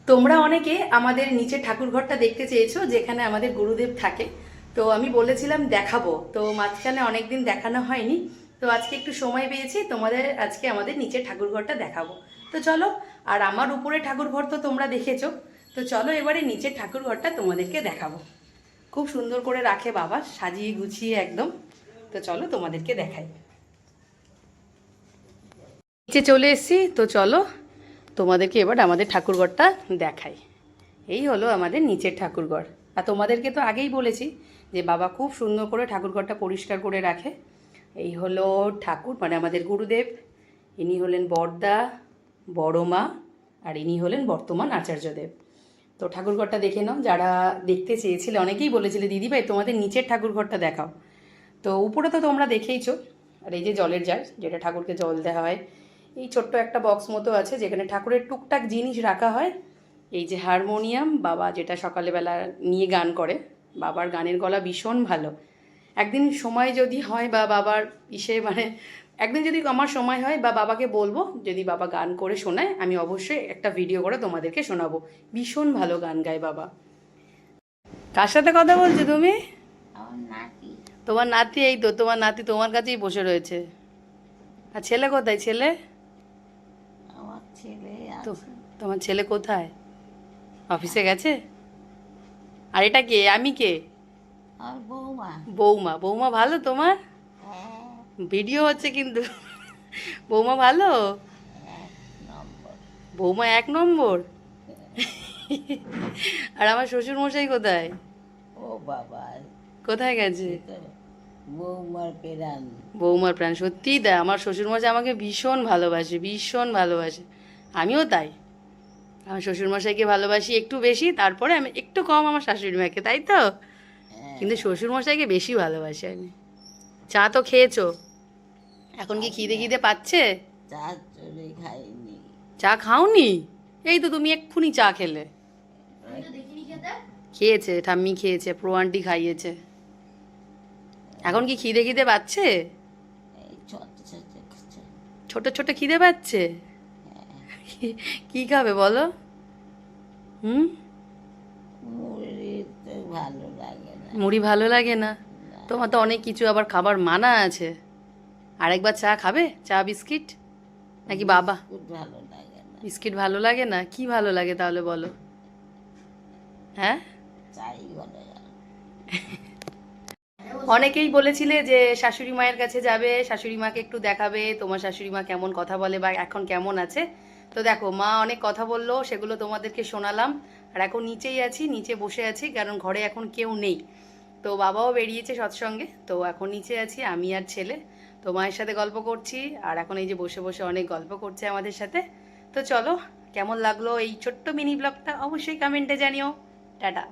তোমরা অনেকে আমাদের নিচে ঠাকুর ঘরটা দেখতে চেয়েছো, যেখানে আমাদের গুরুদেব থাকে। তো আমি বলেছিলাম দেখাবো, তো মাঝখানে অনেকদিন দেখানো হয়নি। তো আজকে একটু সময় পেয়েছি, তোমাদের আজকে আমাদের নিচে ঠাকুর ঘরটা দেখাবো। তো চলো। আর আমার উপরে ঠাকুর ঘর তো তোমরা দেখেছো। তো চলো এবারে নিচের ঠাকুর ঘরটা তোমাদেরকে দেখাবো। খুব সুন্দর করে রাখে বাবা, সাজিয়ে গুছিয়ে একদম। তো চলো তোমাদেরকে দেখাই। নিচে চলে এসেছি, তো চলো তোমাদেরকে এবার আমাদের ঠাকুরঘরটা দেখাই। এই হলো আমাদের নিচের ঠাকুরঘর। আর তোমাদেরকে তো আগেই বলেছি যে বাবা খুব সুন্দর করে ঠাকুরঘরটা পরিষ্কার করে রাখে। এই হলো ঠাকুর, মানে আমাদের গুরুদেব। ইনি হলেন বড়দা, বড় মা, আর ইনি হলেন বর্তমান আচার্যদেব। তো ঠাকুরঘরটা দেখে নাও, যারা দেখতে চেয়েছিলে, অনেকেই বলেছিলে দিদিভাই তোমাদের নিচের ঠাকুরঘরটা দেখাও। তো উপরে তো তোমরা দেখেইছো। আর এই যে জলের জার, যেটা ঠাকুরকে জল দেওয়া হয়। এই ছোট্ট একটা বক্স মতো আছে, যেখানে ঠাকুরের টুকটাক জিনিস রাখা হয়। এই যে হারমোনিয়াম, বাবা যেটা সকালবেলা নিয়ে গান করে। বাবার গানের গলা ভীষণ ভালো। একদিন সময় যদি হয় বা বাবার মানে একদিন যদি আমার সময় হয় বা বাবাকে বলবো, যদি বাবা গান করে শোনায়, আমি অবশ্যই একটা ভিডিও করে তোমাদেরকে শোনাবো। ভীষণ ভালো গান গায় বাবা। কার সাথে কথা বলছো তুমি? তোমার নাতি, এই তো তোমার নাতি তোমার কাছেই বসে রয়েছে। আর ছেলে কোথায়? ছেলে তো তোমার ছেলে কোথায়? অফিসে গেছে? আর এটা কে? আমি কে? বৌমা। বৌমা ভালো তোমার? ভিডিও হচ্ছে কিন্তু। বৌমা ভালো? বৌমা এক নম্বর। আর আমার শ্বশুর মশাই কোথায়? ও বাবা, কোথায় গেছে? বৌমার প্রাণ। বৌমার প্রাণ। সত্যিই তাই, আমার শ্বশুরমশাই আমাকে ভীষণ ভালোবাসে, ভীষণ ভালোবাসে। আমিও তাই। আমার শ্বশুরমশাইকে ভালোবাসি একটু বেশি, তারপরে আমি একটু কম আমার শাশুড়ি মাকে, তাই তো? কিন্তু শ্বশুরমশাইকে বেশি ভালোবাসি আমি। চা তো খেয়েছো? এখন কি খিদে খিদে পাচ্ছে? চা চলে খাইনি। চা খাওনি? এই তো তুমি এক্ষুনি চা খেলে। খেয়েছে, ঠাম্মি খেয়েছে, প্রো আন্টি খাইয়েছে। এখন কি খিদে খিদে পাচ্ছে? এই ছোট ছোট ছোট ছোট খিদে পাচ্ছে? কি খাবে বলো? হুম? মুড়ি তো ভালো লাগে না। মুড়ি ভালো লাগে না? তোমার তো অনেক কিছু আবার খাবার মানা আছে। আরেকবার চা খাবে? চা বিস্কিট? নাকি বাবা? বিস্কুট ভালো লাগে না। বিস্কিট ভালো লাগে না? কি ভালো লাগে তাহলে বলো? হ্যাঁ? চাই ভালো লাগে। অনেকেই বলেছিলে যে শাশুড়ি মায়ের কাছে যাবে, শাশুড়ি মাকে একটু দেখাবে, তোমার শাশুড়ি মা কেমন কথা বলে বা এখন কেমন আছে। তো দেখো, মা অনেক কথা বললো, সেগুলো তোমাদেরকে শোনালাম। আর এখন নিচেই আছি, নিচে বসে আছি, কারণ ঘরে এখন কেউ নেই। তো বাবাও বেরিয়েছে সৎসঙ্গে, তো এখন নিচে আছি আমি আর ছেলে। তো মায়ের সাথে গল্প করছি, আর এখন এই যে বসে বসে অনেক গল্প করছে আমাদের সাথে। তো চলো, কেমন লাগলো এই ছোট্ট মিনি ব্লগটা অবশ্যই কমেন্টে জানিও। টাটা।